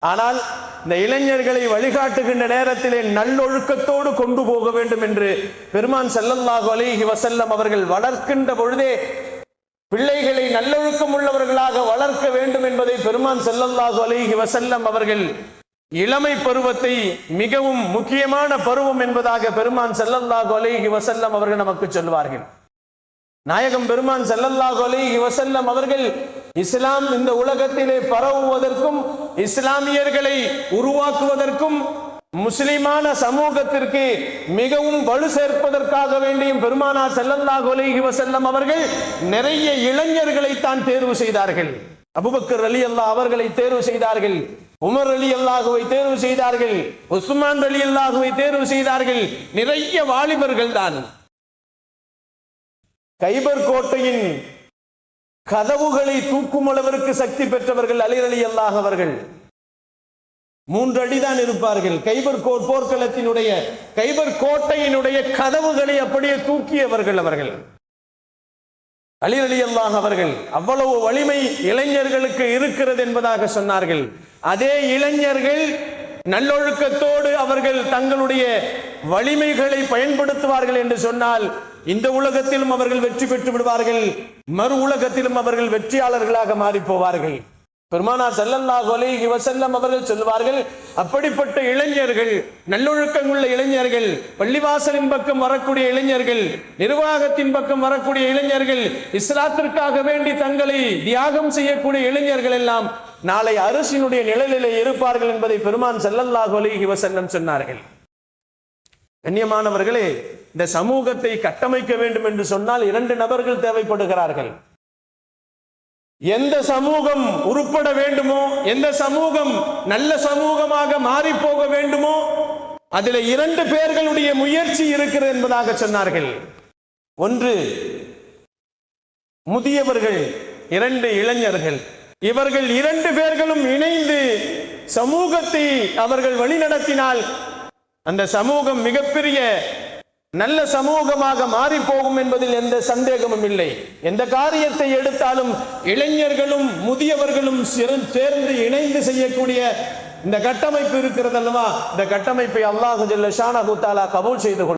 ஆனால் இந்த இளைஞர்களை வழிகாட்டுகின்ற நேரத்திலே நல்லொழுக்கத்தோடு கொண்டு போக வேண்டும் என்று பெருமான் ஸல்லல்லாஹு அலைஹி வஸல்லம் அவர்கள் வளர்க்கின்ற பொழுதே பிள்ளைகளை நல்லொழுக்கம் உள்ளவர்களாக வளர்க்க வேண்டும் என்பதை பெருமான் ஸல்லல்லாஹு அலைஹி வஸல்லம் அவர்கள் இளமை பருவத்தை மிகவும் முக்கியமான பருவம் என்பதாக பெருமான் ஸல்லல்லாஹு அலைஹி வஸல்லம் அவர்கள் நமக்கு சொல்வார்கள். நாயகம் பெருமான் ஸல்லல்லாஹு அலைஹி வஸல்லம் அவர்கள் இஸ்லாம் இந்த உலகத்திலே பரவுவதற்கும் இஸ்லாமியர்களை உருவாக்குவதற்கும் முஸ்லிமான சமூகத்திற்கு மிகவும் வலு சேர்ப்பதற்காக வேண்டியும் பெருமானார் ஸல்லல்லாஹு அலைஹி வஸல்லம் அவர்கள் நிறைய இளைஞர்களை தான் தேர்வு செய்தார்கள். அபூபக்கர் ரலியல்லாஹு அவர்களை தேர்வு செய்தார்கள், உமர் ரலியல்லாஹுவை தேர்வு செய்தார்கள், உஸ்மான் ரலியல்லாஹுவை தேர்வு செய்தார்கள். நிறைய வாலிபர்கள் தான். கைபர் கோட்டையின் கதவுகளை தூக்கும் அளவிற்கு சக்தி பெற்றவர்கள் அலி ரலியல்லாஹு அவர்கள். 3 அடிதான் இருப்பார்கள். கைபர் போர்க்களத்தினுடைய கைபர் கோட்டையினுடைய கதவுகளை அப்படியே தூக்கியவர்கள் அவர்கள் அலி ரலியல்லாஹு அவர்கள். அவ்வளவு வலிமை இளைஞர்களுக்கு இருக்கிறது என்பதாக சொன்னார்கள். அதே இளைஞர்கள் நல்லொழுக்கத்தோடு அவர்கள் தங்களுடைய வலிமைகளை பயன்படுத்துவார்கள் என்று சொன்னால் இந்த உலகத்திலும் அவர்கள் வெற்றி பெற்று விடுவார்கள், மறு உலகத்திலும் அவர்கள் வெற்றியாளர்களாக மாறி போவார்கள். பெருமானார் ஸல்லல்லாஹு அலைஹி வஸல்லம் அவர்கள் சொல்வார்கள், அப்படிப்பட்ட இளைஞர்கள், நல்லொழுக்கமுள்ள இளைஞர்கள், பள்ளிவாசலின் பக்கம் வரக்கூடிய இளைஞர்கள், நிர்வாகத்தின் பக்கம் வரக்கூடிய இளைஞர்கள், இஸ்லாத்திற்காக வேண்டி தங்களை தியாகம் செய்யக்கூடிய இளைஞர்கள் எல்லாம் நாளை அரசினுடைய நிழலிலே இருப்பார்கள் என்பதை பெருமான் ஸல்லல்லாஹு அலைஹி வஸல்லம் சொன்னார்கள். கண்ணியமானவர்களே, இந்த சமூகத்தை கட்டமைக்க வேண்டும் என்று சொன்னால் 2 நபர்கள் தேவைப்படுகிறார்கள். எந்த சமூகம் உருப்பட வேண்டுமோ, எந்த சமூகம் நல்ல சமூகமாக மாறி போக வேண்டுமோ, அதில் 2 பேர்களுடைய முயற்சி இருக்கிறது என்பதாக சொன்னார்கள். 1 முதியவர்கள், 2 இளைஞர்கள். இவர்கள் 2 பேர்களும் இணைந்து சமூகத்தை அவர்கள் வழிநடத்தினால் அந்த சமூகம் மிகப்பெரிய நல்ல சமூகமாக மாறி போகும் என்பதில் எந்த சந்தேகமும் இல்லை. எந்த காரியத்தை எடுத்தாலும் இளைஞர்களும் முதியவர்களும் சேர்ந்து இணைந்து செய்யக்கூடிய இந்த கட்டமைப்பு இருக்கிறது அல்லவா, இந்த கட்டமைப்பை அல்லாஹ் ஜல்ல ஷானஹு தஆலா கபூல் செய்து கொள்வார்.